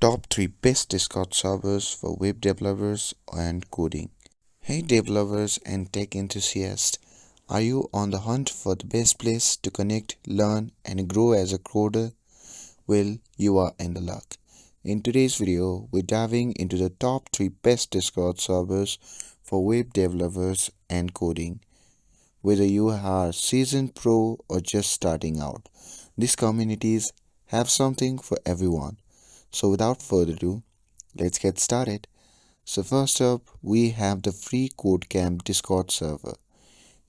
Top 3 best Discord servers for web developers and coding. Hey developers and tech enthusiasts, are you on the hunt for the best place to connect, learn, and grow as a coder? Well, you are in the luck. In today's video, we're diving into the top 3 best Discord servers for web developers and coding. Whether you are a seasoned pro or just starting out, these communities have something for everyone. So without further ado, let's get started. So first up, we have the free CodeCamp Discord server.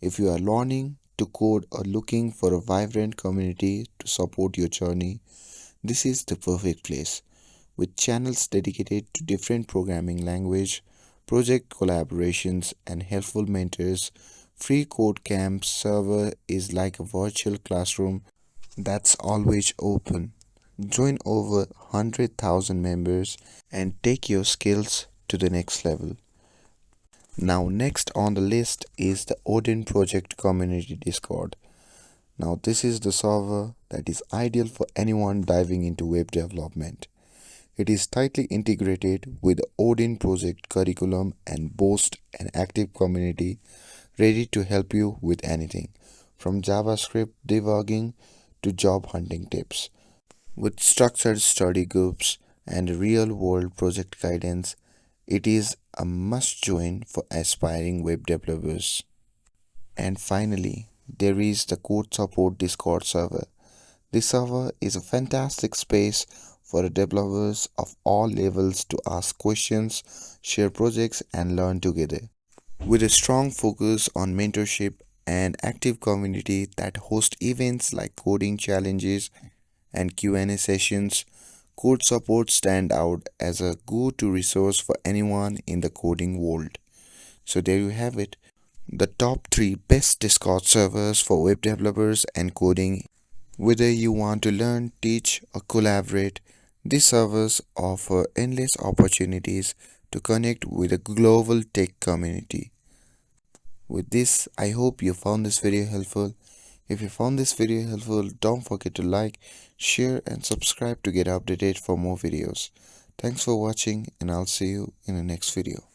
If you are learning to code or looking for a vibrant community to support your journey, this is the perfect place. With channels dedicated to different programming language, project collaborations, and helpful mentors, free CodeCamp server is like a virtual classroom that's always open. Join over 100,000 members and take your skills to the next level. Now, next on the list is the Odin Project Community Discord. Now, this is the server that is ideal for anyone diving into web development. It is tightly integrated with the Odin Project curriculum and boasts an active community ready to help you with anything from JavaScript debugging to job hunting tips. With structured study groups and real world project guidance, it is a must join for aspiring web developers. And finally, there is the Code Support Discord server. This server is a fantastic space for developers of all levels to ask questions, share projects, and learn together. With a strong focus on mentorship and active community that host events like coding challenges and Q&A sessions, Code Support stand out as a go-to resource for anyone in the coding world. So there you have it, the top 3 best Discord servers for web developers and coding. Whether you want to learn, teach, or collaborate, these servers offer endless opportunities to connect with a global tech community. With this, I hope you found this video helpful. If you found this video helpful, don't forget to like, share, and subscribe to get updated for more videos. Thanks for watching, and I'll see you in the next video.